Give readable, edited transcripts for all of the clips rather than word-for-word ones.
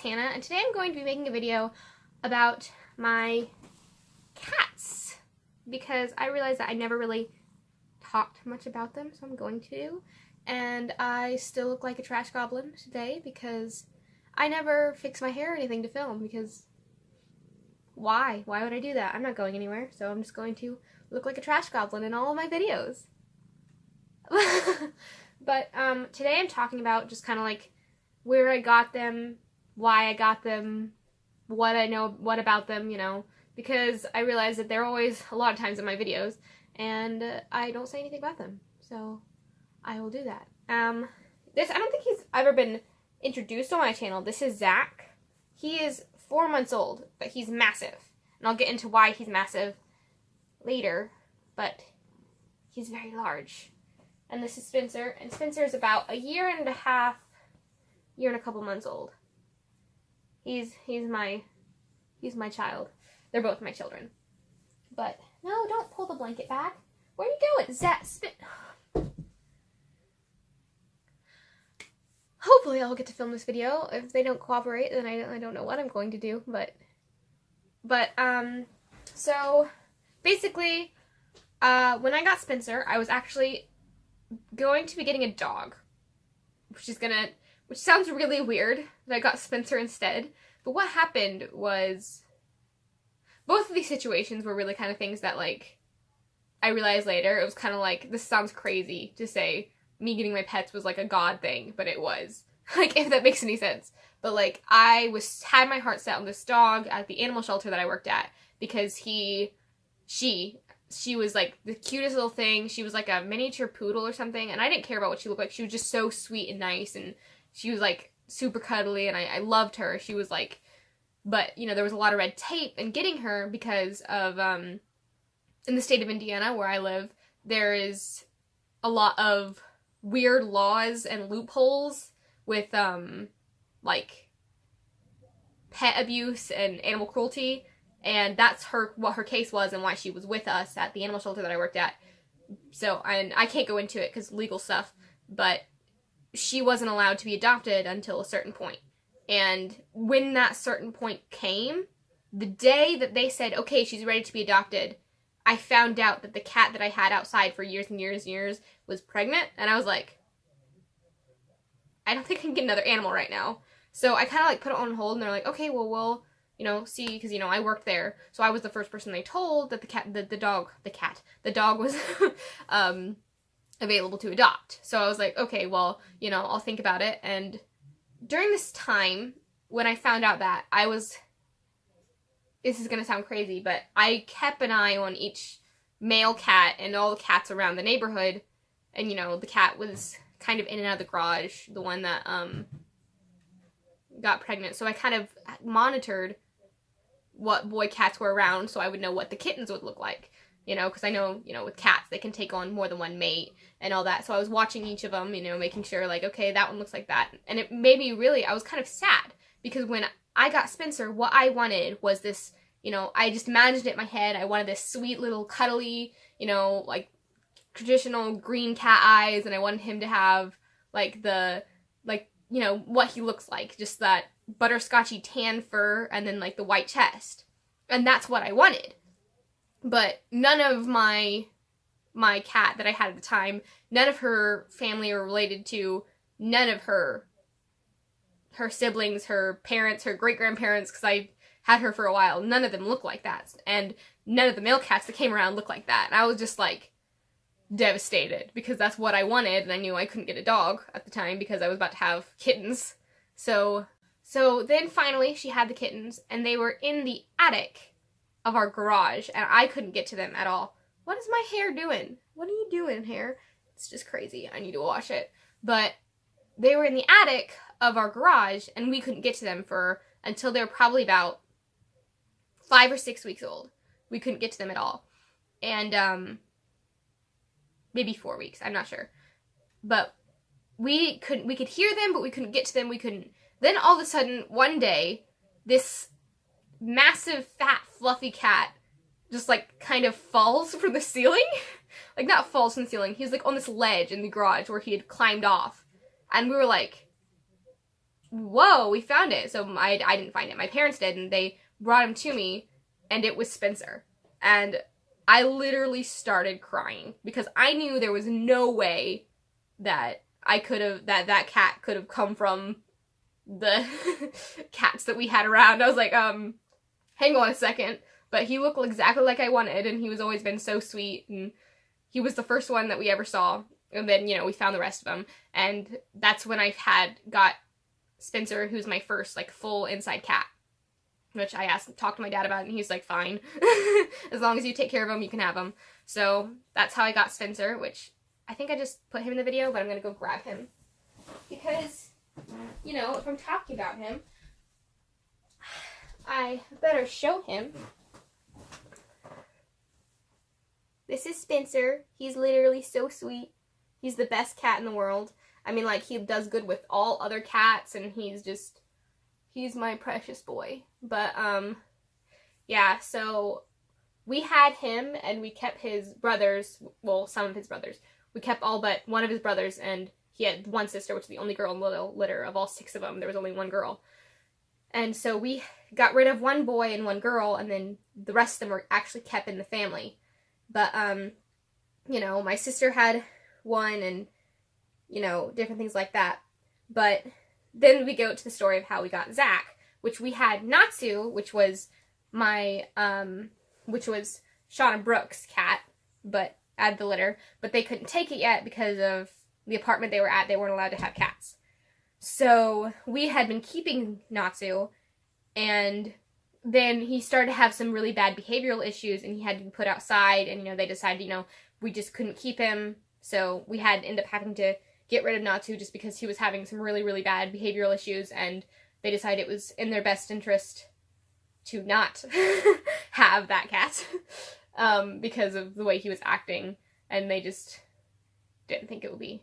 Hannah, and today I'm going to be making a video about my cats because I realized that I never really talked much about them, so I'm going to. And I still look like a trash goblin today because I never fix my hair or anything to film because why? Why would I do that? I'm not going anywhere, so I'm just going to look like a trash goblin in all of my videos. But today I'm talking about just kind of like where I got them, why I got them, what I know, what about them, you know, because I realize that they're always a lot of times in my videos, and I don't say anything about them, so I will do that. I don't think he's ever been introduced on my channel. This is Zach. He is 4 months old, but he's massive, and I'll get into why he's massive later, but he's very large. And this is Spencer, and Spencer is about a year and a couple months old. He's my child. They're both my children. But no, don't pull the blanket back. Where are you going? Hopefully I'll get to film this video. If they don't cooperate, then I don't know what I'm going to do, so basically when I got Spencer, I was actually going to be getting a dog, which sounds really weird that I got Spencer instead. But what happened was both of these situations were really kind of things that, like, I realized later, it was kind of like, this sounds crazy to say me getting my pets was like a god thing, but it was. Like, if that makes any sense. But like, I had my heart set on this dog at the animal shelter that I worked at because she was like the cutest little thing. She was like a miniature poodle or something, and I didn't care about what she looked like. She was just so sweet and nice, and she was like super cuddly, and I loved her. She was like, but you know, there was a lot of red tape in getting her because of in the state of Indiana where I live, there is a lot of weird laws and loopholes with like pet abuse and animal cruelty. And that's what her case was and why she was with us at the animal shelter that I worked at. So, and I can't go into it because legal stuff, but she wasn't allowed to be adopted until a certain point. And when that certain point came, the day that they said, okay, she's ready to be adopted, I found out that the cat that I had outside for years and years and years was pregnant. And I was like, I don't think I can get another animal right now. So I kind of like put it on hold, and they're like, okay, well, we'll, you know, see, because, you know, I worked there, so I was the first person they told that the dog was available to adopt. So I was like, okay, well, you know, I'll think about it. And during this time, when I found out that this is gonna sound crazy, but I kept an eye on each male cat and all the cats around the neighborhood, and, you know, the cat was kind of in and out of the garage, the one that got pregnant, so I kind of monitored what boy cats were around so I would know what the kittens would look like, you know, because I know, you know, with cats, they can take on more than one mate and all that, so I was watching each of them, you know, making sure, like, okay, that one looks like that, and it made me really, I was kind of sad, because when I got Spencer, what I wanted was this, you know, I just imagined it in my head, I wanted this sweet little cuddly, you know, like, traditional green cat eyes, and I wanted him to have, like, you know, what he looks like, just that butterscotchy tan fur and then like the white chest. And that's what I wanted. But none of my cat that I had at the time, none of her family are related to none of her siblings, her parents, her great-grandparents, because I had her for a while. None of them look like that. And none of the male cats that came around looked like that. And I was just like devastated because that's what I wanted, and I knew I couldn't get a dog at the time because I was about to have kittens. So then finally she had the kittens, and they were in the attic of our garage, and I couldn't get to them at all. What is my hair doing? What are you doing, hair? It's just crazy. I need to wash it. But they were in the attic of our garage, and we couldn't get to them until they were probably about 5 or 6 weeks old. We couldn't get to them at all. And maybe 4 weeks, I'm not sure. But we could hear them, but we couldn't get to them, Then all of a sudden, one day, this massive, fat, fluffy cat just, like, kind of falls from the ceiling. Like, not falls from the ceiling, he was, like, on this ledge in the garage where he had climbed off. And we were like, whoa, we found it. So I didn't find it. My parents did, and they brought him to me, and it was Spencer. And I literally started crying because I knew there was no way that that cat could have come from the cats that we had around. I was like, hang on a second. But he looked exactly like I wanted, and he was always been so sweet, and he was the first one that we ever saw. And then, you know, we found the rest of them, and that's when I got Spencer, who's my first, like, full inside cat, which I talked to my dad about, and he's like, fine. As long as you take care of him, you can have him. So that's how I got Spencer, which I think I just put him in the video, but I'm gonna go grab him. Because, you know, if I'm talking about him, I better show him. This is Spencer. He's literally so sweet. He's the best cat in the world. I mean, like, he does good with all other cats, and he's my precious boy. But, yeah, so we had him, and we kept his brothers, well, some of his brothers. We kept all but one of his brothers, and he had one sister, which is the only girl in the little litter. Of all 6 of them, there was only one girl. And so we got rid of one boy and one girl, and then the rest of them were actually kept in the family. But, you know, my sister had one, and, you know, different things like that. But then we go to the story of how we got Zach, which we had Natsu, which was which was Shauna Brooks' cat, but add the litter. But they couldn't take it yet because of the apartment they were at. They weren't allowed to have cats. So we had been keeping Natsu, and then he started to have some really bad behavioral issues, and he had to be put outside, and, you know, they decided, you know, we just couldn't keep him, so we had to end up having to get rid of Natsu just because he was having some really, really bad behavioral issues, and they decided it was in their best interest to not have that cat, because of the way he was acting, and they just didn't think it would be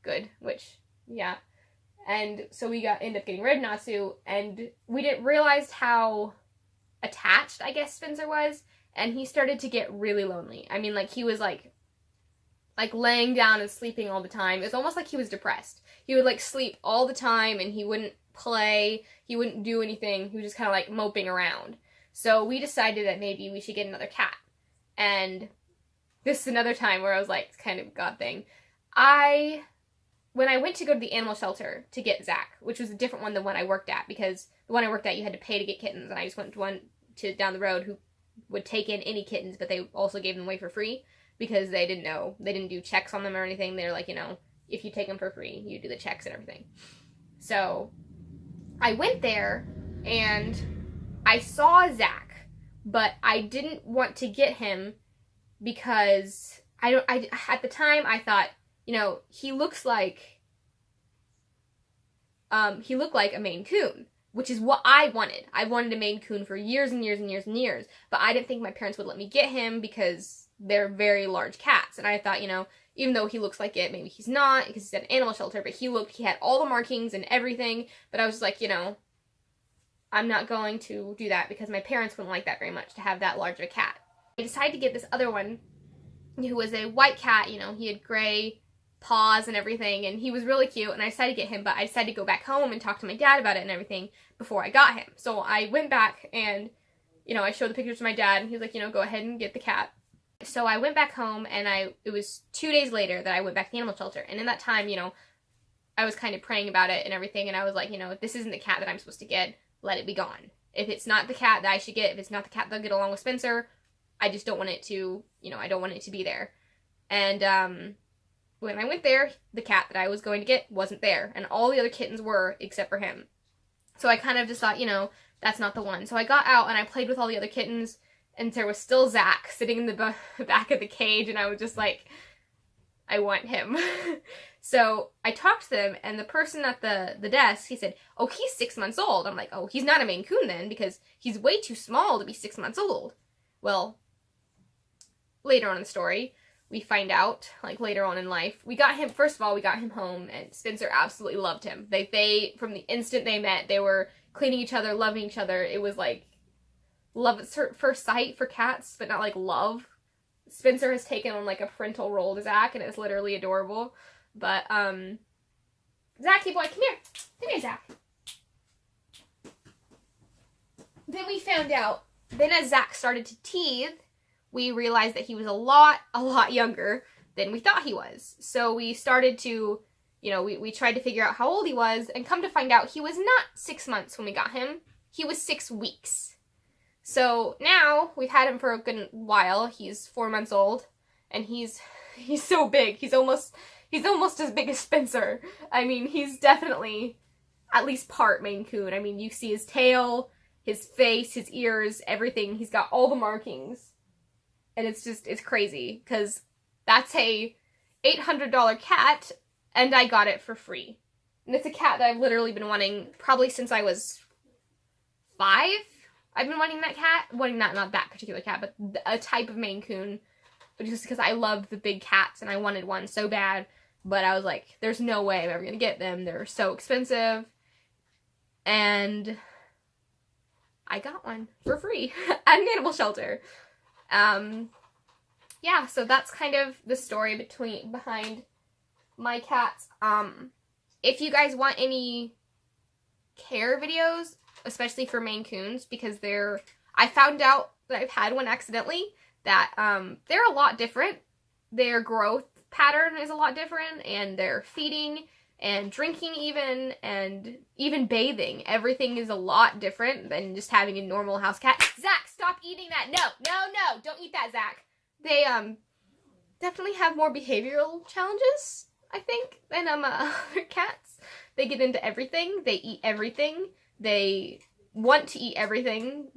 good, which, yeah. And so we ended up getting rid of Natsu, and we didn't realize how attached, I guess, Spencer was, and he started to get really lonely. I mean, like, he was, like laying down and sleeping all the time. It was almost like he was depressed. He would, like, sleep all the time, and he wouldn't play, he wouldn't do anything, he was just kind of, like, moping around. So we decided that maybe we should get another cat. And this is another time where I was like, it's kind of a God thing. When I went to go to the animal shelter to get Zach, which was a different one than one I worked at, because the one I worked at, you had to pay to get kittens, and I just went to one down the road who would take in any kittens, but they also gave them away for free, because they didn't know, they didn't do checks on them or anything. They're like, you know, if you take them for free, you do the checks and everything. So I went there, and I saw Zach, but I didn't want to get him because at the time I thought, you know, he looked like a Maine Coon, which is what I wanted. I wanted a Maine Coon for years and years and years and years, but I didn't think my parents would let me get him because they're very large cats. And I thought, you know, even though he looks like it, maybe he's not, because he's at an animal shelter, but he had all the markings and everything, but I was just like, you know, I'm not going to do that because my parents wouldn't like that very much, to have that large of a cat. I decided to get this other one, who was a white cat. You know, he had gray paws and everything, and he was really cute, and I decided to get him, but I decided to go back home and talk to my dad about it and everything before I got him. So I went back, and, you know, I showed the pictures to my dad, and he was like, you know, go ahead and get the cat. So I went back home, and it was 2 days later that I went back to the animal shelter, and in that time, you know, I was kind of praying about it and everything, and I was like, you know, if this isn't the cat that I'm supposed to get, let it be gone. If it's not the cat that I should get, if it's not the cat that'll get along with Spencer, I just don't want it to, you know, I don't want it to be there. And, when I went there, the cat that I was going to get wasn't there, and all the other kittens were, except for him. So I kind of just thought, you know, that's not the one. So I got out, and I played with all the other kittens, and there was still Zach sitting in the back of the cage, and I was just like, I want him. So I talked to them, and the person at the desk, he said, oh, he's 6 months old. I'm like, oh, he's not a Maine Coon then, because he's way too small to be 6 months old. Well, later on in the story, we find out, like, later on in life, first of all, we got him home, and Spencer absolutely loved him. They from the instant they met, they were cleaning each other, loving each other. It was like love at first sight for cats, but not like love. Spencer has taken on like a parental role to Zach, and it's literally adorable. But, Zachy boy, come here. Come here, Zach. found out, then as Zach started to teeth, we realized that he was a lot younger than we thought he was. So we started to, you know, we tried to figure out how old he was, and come to find out he was not 6 months when we got him. He was 6 weeks. So now we've had him for a good while. He's 4 months old, and he's so big. He's almost as big as Spencer. I mean, he's definitely at least part Maine Coon. I mean, you see his tail, his face, his ears, everything. He's got all the markings. And it's crazy, because that's a $800 cat, and I got it for free. And it's a cat that I've literally been wanting probably since I was 5. I've been wanting that cat. Wanting not that particular cat, but a type of Maine Coon. But just because I love the big cats, and I wanted one so bad. But I was like, there's no way I'm ever going to get them. They're so expensive. And I got one for free at an animal shelter. Yeah, so that's kind of the story behind my cats. If you guys want any care videos, especially for Maine Coons, because I found out that I've had one accidentally, that they're a lot different. Their growth pattern is a lot different, and their feeding and drinking and even bathing. Everything is a lot different than just having a normal house cat. Zach, stop eating that. No, don't eat that, Zach. They definitely have more behavioral challenges, I think, than other cats. They get into everything. They eat everything. They want to eat everything.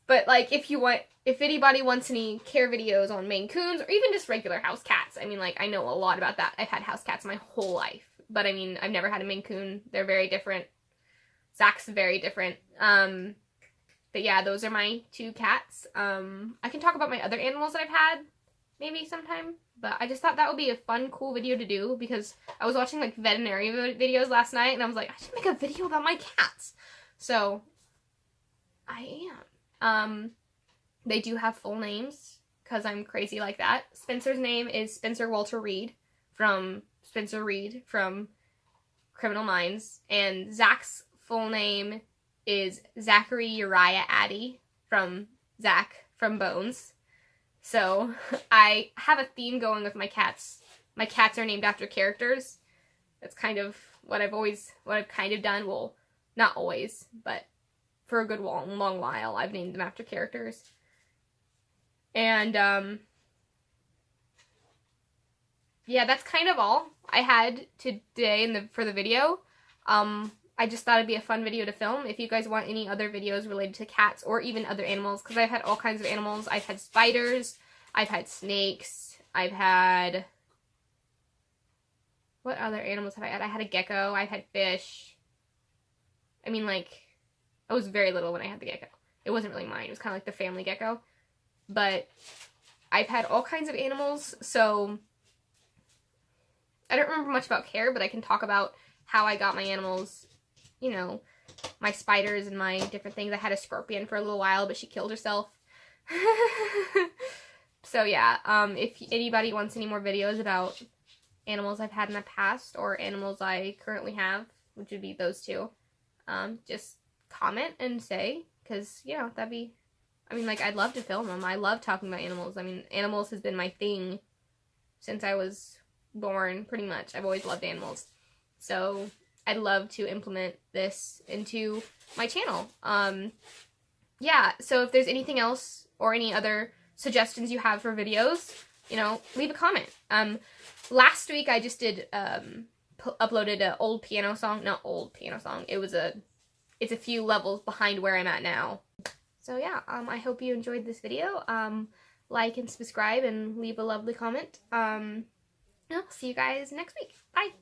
But like, if anybody wants any care videos on Maine Coons, or even just regular house cats, I mean, like, I know a lot about that. I've had house cats my whole life, but I mean, I've never had a Maine Coon. They're very different. Zach's very different. But yeah, those are my 2 cats. I can talk about my other animals that I've had maybe sometime, but I just thought that would be a fun, cool video to do, because I was watching like veterinary videos last night, and I was like, I should make a video about my cats. So I am. They do have full names, because I'm crazy like that. Spencer's name is Spencer Walter Reed, from Spencer Reed from Criminal Minds, and Zach's full name is Zachary Uriah Addy, from Zach from Bones. So I have a theme going with my cats. My cats are named after characters. That's kind of what I've kind of done. Well, not always, but for a good long while, I've named them after characters. And, yeah, that's kind of all I had today for the video. I just thought it'd be a fun video to film. If you guys want any other videos related to cats, or even other animals, because I've had all kinds of animals. I've had spiders, I've had snakes, I've had... What other animals have I had? I had a gecko, I've had fish. I mean, like, I was very little when I had the gecko. It wasn't really mine, it was kind of like the family gecko. But I've had all kinds of animals, so I don't remember much about care, but I can talk about how I got my animals, you know, my spiders and my different things. I had a scorpion for a little while, but she killed herself. So yeah, if anybody wants any more videos about animals I've had in the past, or animals I currently have, which would be those 2, just comment and say, because, you know, that'd be... I mean, like, I'd love to film them. I love talking about animals. I mean, animals has been my thing since I was born, pretty much. I've always loved animals. So, I'd love to implement this into my channel. Yeah, so if there's anything else, or any other suggestions you have for videos, you know, leave a comment. Last week I just did, uploaded an old piano song. Not old piano song. It's a few levels behind where I'm at now. So yeah, I hope you enjoyed this video. Like and subscribe and leave a lovely comment. I'll see you guys next week. Bye!